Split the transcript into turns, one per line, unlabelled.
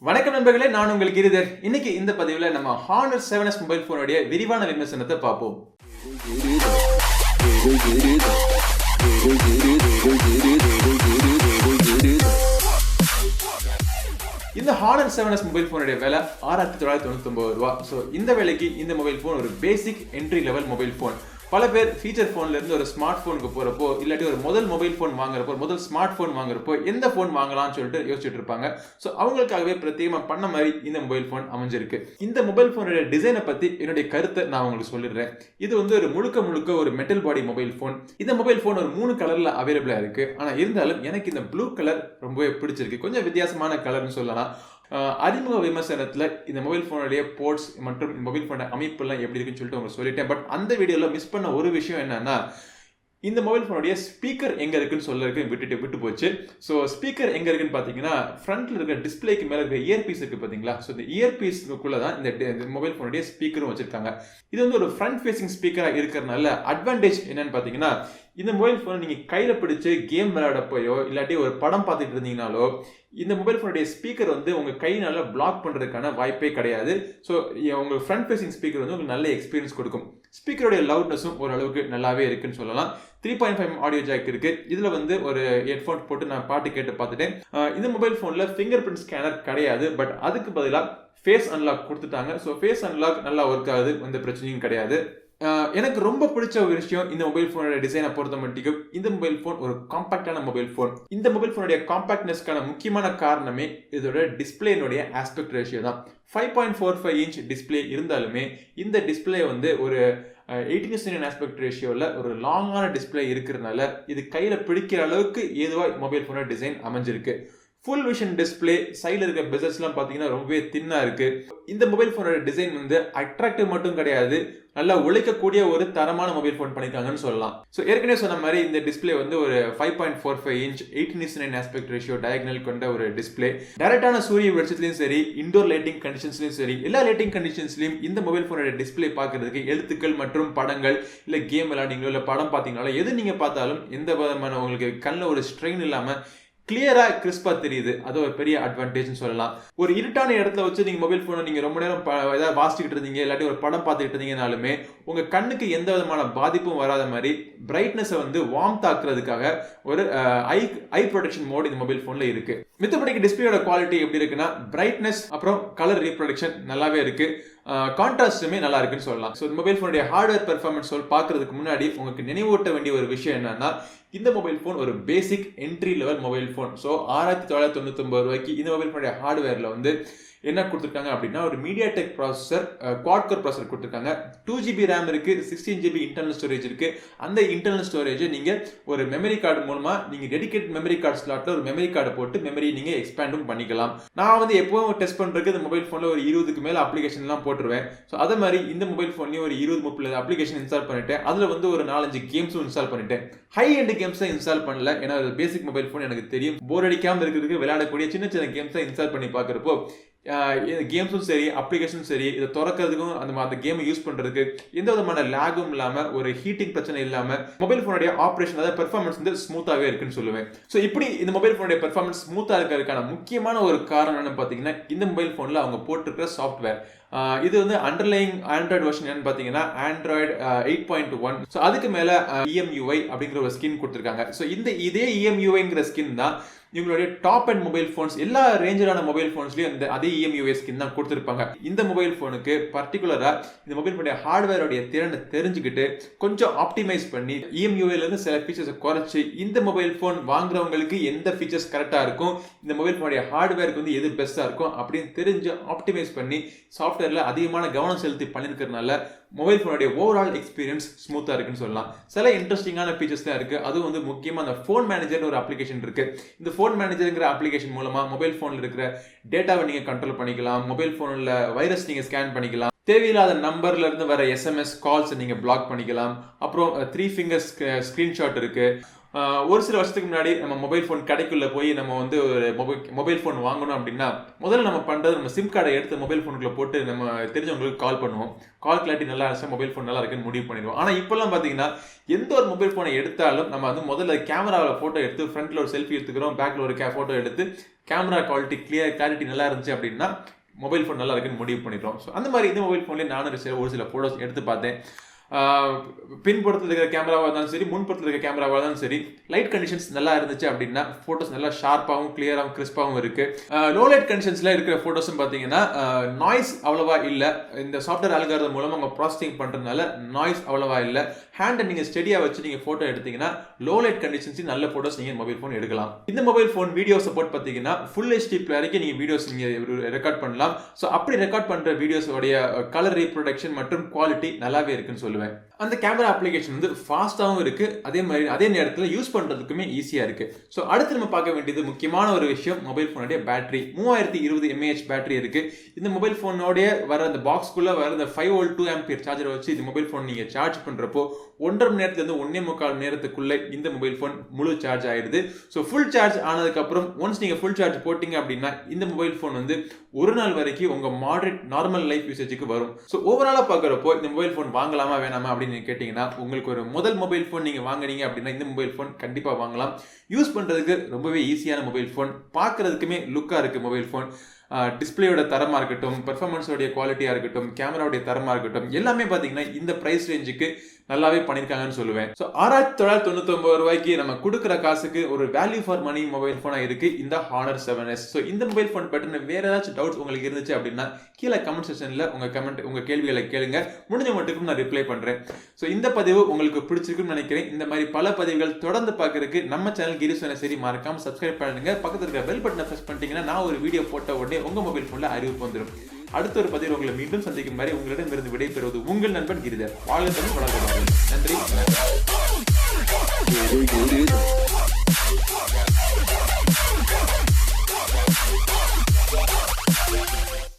வணக்கம் நண்பர்களே, நான் உங்கள் கிரிதர். இன்னைக்கு இந்த பதிவில் நம்ம Honor 7S மொபைல் போனுடைய விரிவான விமர்சனத்தை பார்ப்போம். இந்த Honor 7S மொபைல் போனுடைய விலை 6999 ரூபாய். ஸோ இந்த விலைக்கு இந்த மொபைல் போன் ஒரு பேசிக் என்ட்ரி லெவல் மொபைல் போன். பல பேர் ஃபீச்சர் ஃபோன்ல இருந்து ஒரு ஸ்மார்ட் ஃபோனுக்கு போறப்போ இல்லாட்டி ஒரு முதல் மொபைல் ஃபோன் வாங்குறப்போ முதல் ஸ்மார்ட் ஃபோன் வாங்குறப்போ எந்த ஃபோன் வாங்கலாம்னு சொல்லிட்டு யோசிச்சுட்டு இருப்பாங்க. ஸோ அவங்களுக்காகவே பிரத்யேகமா பண்ண மாதிரி இந்த மொபைல் ஃபோன் அமைஞ்சிருக்கு. இந்த மொபைல் ஃபோனோட டிசைனை பத்தி என்னுடைய கருத்தை நான் உங்களுக்கு சொல்லிடுறேன். இது வந்து ஒரு முழுக்க ஒரு மெட்டல் பாடி மொபைல் ஃபோன். இந்த மொபைல் ஃபோன் ஒரு 3 கலர்ல அவைலபிளா இருக்கு. ஆனா இருந்தாலும் எனக்கு இந்த ப்ளூ கலர் ரொம்பவே பிடிச்சிருக்கு. கொஞ்சம் வித்தியாசமான கலர்னு சொல்லலாம். அறிமுக விமர்சனத்தில் இந்த மொபைல் ஃபோனுடைய போர்ட்ஸ் மற்றும் மொபைல் ஃபோனோட அமைப்புலாம் எப்படி இருக்குன்னு சொல்லிட்டு உங்களுக்கு சொல்லிட்டேன். பட் அந்த வீடியோவில் மிஸ் பண்ண ஒரு விஷயம் என்னன்னா, இந்த மொபைல் ஃபோனுடைய ஸ்பீக்கர் எங்கே இருக்குன்னு சொல்லிருக்கு விட்டு போச்சு. ஸோ ஸ்பீக்கர் எங்கே இருக்குன்னு பார்த்தீங்கன்னா, ஃப்ரண்ட்ல இருக்கிற டிஸ்பிளேக்கு மேலே இருக்கிற இயர்பீஸ் இருக்கு பார்த்தீங்களா. ஸோ இந்த இயர்பீஸ்க்குள்ள தான் இந்த மொபைல் ஃபோனுடைய ஸ்பீக்கரும் வச்சிருக்காங்க. இது வந்து ஒரு ஃப்ரண்ட் ஃபேசிங் ஸ்பீக்கராக இருக்கிறதுனால அட்வான்டேஜ் என்னன்னு பார்த்தீங்கன்னா, இந்த மொபைல் ஃபோனை நீங்கள் கையில் பிடிச்சி கேம் விளையாடப்போயோ இல்லாட்டி ஒரு படம் பார்த்துட்டு இருந்தீங்கனாலோ இந்த மொபைல் ஃபோனுடைய ஸ்பீக்கர் வந்து உங்கள் கையினால பிளாக் பண்ணுறதுக்கான வாய்ப்பே கிடையாது. ஸோ உங்கள் ஃப்ரண்ட் ஃபேசிங் ஸ்பீக்கர் வந்து உங்களுக்கு நல்ல எக்ஸ்பீரியன்ஸ் கொடுக்கும். ஸ்பீக்கருடைய லவுட்னஸும் ஓரளவுக்கு நல்லாவே இருக்குன்னு சொல்லலாம். 3.5 ஆடியோ ஜாக் இருக்கு. இதுல வந்து ஒரு ஹெட்ஃபோன் போட்டு நான் பாட்டு கேட்டு பார்த்துட்டேன். இந்த மொபைல் ஃபோன்ல ஃபிங்கர் பிரிண்ட் ஸ்கேனர் கிடையாது. பட் அதுக்கு பதிலாக ஃபேஸ் அன்லாக் கொடுத்துட்டாங்க. ஸோ ஃபேஸ் அன்லாக் நல்லா ஒர்க் ஆகுது, எந்த பிரச்சனையும் கிடையாது. எனக்கு ரொம்ப பிடிச்ச ஒரு விஷயம் இந்த மொபைல் போனோட டிசைனை பொறுத்த மட்டும், இந்த மொபைல் போன் ஒரு காம்பாக்டான மொபைல் போன். இந்த மொபைல் போனுடைய காம்பாக்ட்னஸ்க்கான முக்கியமான காரணமே இதோட டிஸ்பிளேனுடைய ஆஸ்பெக்ட் ரேஷியோ தான். 5.45 இன்ச் டிஸ்பிளே இருந்தாலுமே இந்த டிஸ்பிளே வந்து ஒரு 18:9 ஆஸ்பெக்ட் ரேஷியோவில் ஒரு லாங்கான டிஸ்பிளே இருக்கிறதுனால இது கையில் பிடிக்கிற அளவுக்கு ஏதுவாக மொபைல் போனோட டிசைன் அமைஞ்சிருக்கு. ஃபுல் விஷன் டிஸ்பிளே, சைடில் இருக்க பெசல்ஸ்லாம் பார்த்தீங்கன்னா ரொம்பவே தின்னா இருக்கு. இந்த மொபைல் ஃபோனோட டிசைன் வந்து அட்ராக்டிவ் மட்டும் கிடையாது, நல்லா உழைக்கக்கூடிய ஒரு தரமான மொபைல் ஃபோன் பண்ணியிருக்காங்கன்னு சொல்லலாம். ஸோ ஏற்கனவே சொன்ன மாதிரி இந்த டிஸ்பிளே வந்து ஒரு 5.45 இன்ச் 18:9 ஆஸ்பெக்ட் ரேஷியோ டயகனல் கொண்ட ஒரு டிஸ்பிளே. டைரக்டான சூரிய வெளிச்சத்துலையும் சரி, இண்டோர் லைட்டிங் கண்டிஷன்ஸ்லையும் சரி, எல்லா லைட்டிங் கண்டிஷன்ஸ்லையும் இந்த மொபைல் ஃபோனோட டிஸ்பிளே பார்க்கறதுக்கு எழுத்துக்கள் மற்றும் படங்கள் இல்லை கேம் விளையாடிங்களோ இல்லை படம் பார்த்தீங்கனாலும் எது நீங்கள் பார்த்தாலும் எந்த விதமான உங்களுக்கு கண்ணில் ஒரு ஸ்ட்ரெயின் இல்லாமல் கிளியரா கிறிஸ்பா தெரியுது. அது ஒரு பெரிய அட்வான்டேஜ் சொல்லலாம். ஒரு இருட்டான இடத்துல வச்சு நீங்க மொபைல் போனை நீங்க ரொம்ப நேரம் ஏதாவது வாசிச்சுட்டு இருந்தீங்க இல்லாட்டி ஒரு படம் பார்த்துட்டு இருந்தீங்கனாலுமே உங்க கண்ணுக்கு எந்த விதமான பாதிப்பும் வராத மாதிரி பிரைட்னஸை வந்து வார்ம் தாக்குறதுக்காக ஒரு ஐ ப்ரொடெக்ஷன் மோட் இந்த மொபைல் போன்ல இருக்கு. மித்தபடிக்கு டிஸ்பிளேயோட குவாலிட்டி எப்படி இருக்குன்னா, பிரைட்னஸ் அப்புறம் கலர் ரீப்ரொடக்ஷன் நல்லாவே இருக்கு. கான்ட்ராஸ்டுமே நல்லா இருக்குன்னு சொல்லலாம். ஸோ இந்த மொபைல் ஃபோனுடைய ஹார்ட்வேர் பெர்ஃபார்மன்ஸ் பார்க்கறதுக்கு முன்னாடி உங்களுக்கு நினைவூட்ட வேண்டிய ஒரு விஷயம் என்னன்னா, இந்த மொபைல் ஃபோன் ஒரு பேசிக் entry level mobile phone. So 6999 ரூபாய்க்கு இந்த மொபைல் ஃபோனுடைய ஹார்ட்வேரில் வந்து என்ன கொடுத்துருக்காங்க அப்படின்னா, ஒரு MediaTek processor, quad core processor கொடுத்துருக்காங்க. 2GB ரேம் இருக்கு, 16GB இன்டர்னல் ஸ்டோரேஜ் இருக்கு. அந்த இன்டர்னல் ஸ்டோரேஜை நீங்க ஒரு மெமரி கார்டு மூலமா நீங்க டெடிகேட் மெமரி கார்டு ஸ்லாட்ல ஒரு மெமரி கார்டு போட்டு மெமரி நீங்க எக்ஸ்பேண்டும் பண்ணிக்கலாம். நான் வந்து எப்பவும் டெஸ்ட் பண்றதுக்கு இந்த மொபைல் போன்ல ஒரு 20க்கு மேல அப்ளிகேஷன் எல்லாம் போட்டுருவேன். ஸோ அதே மாதிரி இந்த மொபைல் போன்லயும் ஒரு 20-30 அப்ளிகேஷன் இன்ஸ்டால் பண்ணிட்டேன். அதுல வந்து ஒரு 4-5 கேம்ஸும் இன்ஸ்டால் பண்ணிட்டேன். ஹை எண்ட் கேம்ஸை இன்ஸ்டால் பண்ணல, ஏன்னா பேசிக் மொபைல் போன் எனக்கு தெரியும். போர் அடிக்காம இருக்கிறதுக்கு விளையாடக்கூடிய சின்ன சின்ன கேம்ஸை இன்ஸ்டால் பண்ணி பார்க்குறப்போ கேம்ஸும் சரி அப்ளிகேஷனும் சரி இதை திறக்கிறதுக்கும் அந்த கேமை யூஸ் பண்றதுக்கு எந்த விதமான லேகும் இல்லாம ஒரு ஹீட்டிங் பிரச்சனை இல்லாம மொபைல் போனுடைய ஆப்ரேஷன் அதாவது பெர்ஃபார்மன்ஸ் வந்து ஸ்மூத்தாவே இருக்குன்னு சொல்லுவேன். ஸோ இப்படி இந்த மொபைல் போனுடைய பெர்ஃபார்மன்ஸ் ஸ்மூத்தா இருக்கிறதுக்கான முக்கியமான ஒரு காரணம் என்னன்னு பார்த்தீங்கன்னா, இந்த மொபைல் போன்ல அவங்க போட்டிருக்கிற சாஃப்ட்வேர். இது வந்து அண்டர்லைங் ஆண்ட்ராய்டு வெர்ஷன் என்னன்னு பார்த்தீங்கன்னா ஆண்ட்ராய்டு 8.1. ஸோ அதுக்கு மேல EMUI அப்படிங்கிற ஒரு ஸ்கின் கொடுத்துருக்காங்க. ஸோ இதே EMUIங்கிற ஸ்கின் தான் இவங்களுடைய டாப் அண்ட் மொபைல் போன்ஸ் எல்லா ரேஞ்சிலான மொபைல் போன்ஸ்லயும் அதே EMUI ஸ்கின் தான் கொடுத்துருப்பாங்க. இந்த மொபைல் போனுக்கு பர்டிகுலரா இந்த மொபைல் போனுடைய ஹார்ட்வேருடைய திறனை தெரிஞ்சுக்கிட்டு கொஞ்சம் ஆப்டிமைஸ் பண்ணி EMUIல இருந்து சில ஃபீச்சர்ஸை குறைச்சி இந்த மொபைல் போன் வாங்குறவங்களுக்கு எந்த ஃபீச்சர்ஸ் கரெக்டா இருக்கும், இந்த மொபைல் போனுடைய ஹார்ட்வேருக்கு வந்து எது பெஸ்டா இருக்கும் அப்படின்னு தெரிஞ்சு ஆப்டிமைஸ் பண்ணி சாஃப்ட்வேர்ல அதிகமான கவனம் செலுத்தி பண்ணிருக்கிறதுனால மொபைல் போனுடைய ஓவரால் எக்ஸ்பீரியன்ஸ் ஸ்மூத்தா இருக்குன்னு சொல்லலாம். சில இன்ட்ரெஸ்டிங்கான ஃபீச்சர்ஸ் தான் இருக்கு. அதுவும் வந்து முக்கியமா அந்த ஃபோன் மேனேஜர்னு ஒரு அப்ளிகேஷன் இருக்கு. இந்த ஃபோன் மேனேஜர்ங்கிற அப்ளிகேஷன் மூலமா மொபைல் போன்ல இருக்கிற டேட்டாவை நீங்க கண்ட்ரோல் பண்ணிக்கலாம். மொபைல் போன்ல வைரஸ் நீங்க ஸ்கேன் பண்ணிக்கலாம். தேவையில்லாத நம்பர்ல இருந்து வர SMS கால்ஸ் நீங்க பிளாக் பண்ணிக்கலாம். அப்புறம் 3 ஃபிங்கர் ஸ்கிரீன்ஷாட் இருக்கு. ஒரு சில வருஷத்துக்கு முன்னாடி நம்ம மொபைல் ஃபோன் கடைக்குள்ள போய் நம்ம வந்து ஒரு மொபைல் ஃபோன் வாங்கணும் அப்படின்னா முதல்ல நம்ம பண்றது நம்ம சிம் கார்டை எடுத்து மொபைல் ஃபோனுக்குள்ள போட்டு நம்ம தெரிஞ்சவங்களுக்கு கால் பண்ணுவோம். கால் கிளாரிட்டி நல்லா இருந்துச்சு, மொபைல் ஃபோன் நல்லா இருக்குன்னு முடிவு பண்ணிடுவோம். ஆனால் இப்பெல்லாம் பார்த்தீங்கன்னா எந்த ஒரு மொபைல் ஃபோனை எடுத்தாலும் நம்ம வந்து முதல்ல கேமராவில் ஃபோட்டோ எடுத்து ஃப்ரண்ட்ல ஒரு செல்ஃபி எடுத்துக்கிறோம், பேக்கில் ஒரு ஃபோட்டோ எடுத்து கேமரா கிளாரிட்டி நல்லா இருந்துச்சு அப்படின்னா மொபைல் ஃபோன் நல்லா இருக்குன்னு முடிவு பண்ணிடுறோம். ஸோ அந்த மாதிரி இந்த மொபைல் ஃபோன்லேயே நானும் ஒரு சில ஃபோட்டோஸ் எடுத்து பார்த்தேன். பின்புறத்தில் இருக்கிற கேமராவாக இருந்தாலும் சரி, முன்புறத்தில் இருக்கிற கேமராவாக இருந்தாலும் சரி, லைட் கண்டிஷன்ஸ் நல்லா இருந்துச்சு அப்படின்னா ஃபோட்டோஸ் நல்லா ஷார்ப்பாகவும் கிளியராகவும் கிறிஸ்பாகவும் இருக்கு. லோ லைட் கண்டிஷன்ஸ்ல இருக்கிற ஃபோட்டோஸும் பார்த்தீங்கன்னா நாய்ஸ் அவ்வளவா இல்லை. இந்த சாஃப்ட்வேர் அல்காரிதம் மூலமாக அவங்க ப்ராசஸிங் பண்ணுறதுனால நாய்ஸ் அவ்வளவா இல்லை. ஹேண்டை நீங்கள் ஸ்டெடியாக வச்சு நீங்கள் ஃபோட்டோ எடுத்தீங்கன்னா லோ லைட் கண்டிஷன்ஸ் நல்ல ஃபோட்டோஸ் நீங்கள் மொபைல் ஃபோன் எடுக்கலாம். இந்த மொபைல் ஃபோன் வீடியோ சப்போர்ட் பார்த்தீங்கன்னா ஃபுல் HD வரைக்கும் நீங்கள் வீடியோஸ் நீங்கள் ரெக்கார்ட் பண்ணலாம். ஸோ அப்படி ரெக்கார்ட் பண்ணுற வீடியோஸோடைய கலர் ரீப்ரொடக்ஷன் மற்றும் குவாலிட்டி நல்லாவே இருக்குன்னு சொல்லுவேன். அந்த கேமரா அப்ளிகேஷன் வந்து ஃபாஸ்டாகவும் இருக்கு, அதே நேரத்தில் யூஸ் பண்றதுக்குமே ஈஸியா இருக்கு. ஸோ அடுத்து நம்ம பார்க்க வேண்டியது முக்கியமான ஒரு விஷயம், மொபைல் ஃபோனுடைய பேட்டரி. 3020 mAh பேட்டரி இருக்கு. இந்த மொபைல் ஃபோனோடைய வர அந்த பாக்ஸ்குள்ள வர அந்த 5V 2A சார்ஜரை வச்சு இந்த மொபைல் ஃபோன் நீங்க சார்ஜ் பண்றப்போ 1.5 மணி நேரத்துல இருந்து 1.25 மணி நேரத்துக்குள்ள இந்த மொபைல் ஃபோன் முழு சார்ஜ் ஆயிடுது. ஸோ ஃபுல் சார்ஜ் ஆனதுக்கு அப்புறம் ஒன்ஸ் நீங்க ஃபுல் சார்ஜ் போட்டீங்க அப்படின்னா இந்த மொபைல் ஃபோன் வந்து ஒரு நாள் வரைக்கும் உங்க மாடரேட் நார்மல் லைஃப் யூசேஜுக்கு வரும். ஸோ ஓவராலா பார்க்கறப்போ இந்த மொபைல் ஃபோன் வாங்கலாமா வேணாமா அப்படின்னு கேட்டீங்கன்னா உங்களுக்கு ஒரு முதல் மொபைல் ஃபோன் நீங்க வாங்குறீங்க அப்படின்னா இந்த மொபைல் ஃபோன் கண்டிப்பா வாங்கலாம். யூஸ் பண்றதுக்கு ரொம்பவே ஈஸியான மொபைல் ஃபோன், பார்க்கறதுக்குமே லுக்கா இருக்கு மொபைல் ஃபோன். டிஸ்பிளேயோட தரமா இருக்கட்டும், பெர்ஃபார்மன்ஸோடைய குவாலிட்டியா இருக்கட்டும், கேமராவுடைய தரமா இருக்கட்டும், எல்லாமே பாத்தீங்கன்னா இந்த பிரைஸ் ரேஞ்சுக்கு நல்லாவே பண்ணிருக்காங்கன்னு சொல்லுவேன். ஸோ 6999 ரூபாய்க்கு நம்ம கொடுக்குற காசுக்கு ஒரு வேல்யூ ஃபார் மணி மொபைல் போனா இருக்கு இந்த Honor 7s. ஸோ இந்த மொபைல் போன் பற்றின வேற ஏதாச்சும் டவுட்ஸ் உங்களுக்கு இருந்துச்சு அப்படின்னா கீழே கமெண்ட் செக்ஷன்ல உங்க கேள்விகளை கேளுங்க, முடிஞ்ச மட்டுக்கும் நான் ரிப்ளை பண்றேன். ஸோ இந்த பதிவு உங்களுக்கு பிடிச்சிருக்குன்னு நினைக்கிறேன். இந்த மாதிரி பல பதிவுகள் தொடர்ந்து பார்க்கறதுக்கு நம்ம சேனல் GiriSonnaSeri மறக்காம சப்ஸ்கிரைப் பண்ணுங்க. பக்கத்துல இருக்க பெல் பட்டனை பிரஸ் பண்ணிட்டீங்கன்னா நான் ஒரு வீடியோ போட்ட உடனே உங்க மொபைல் போன்ல அறிவிப்பு வந்துடும். அடுத்த ஒரு பதிவில் உங்களை மீண்டும் சந்திக்கும் வரை உங்களிடமிருந்து விடைபெறுவது உங்கள் நண்பன் கிரிதர். வாழ்க தமிழ், வளர்க தமிழ். நன்றி.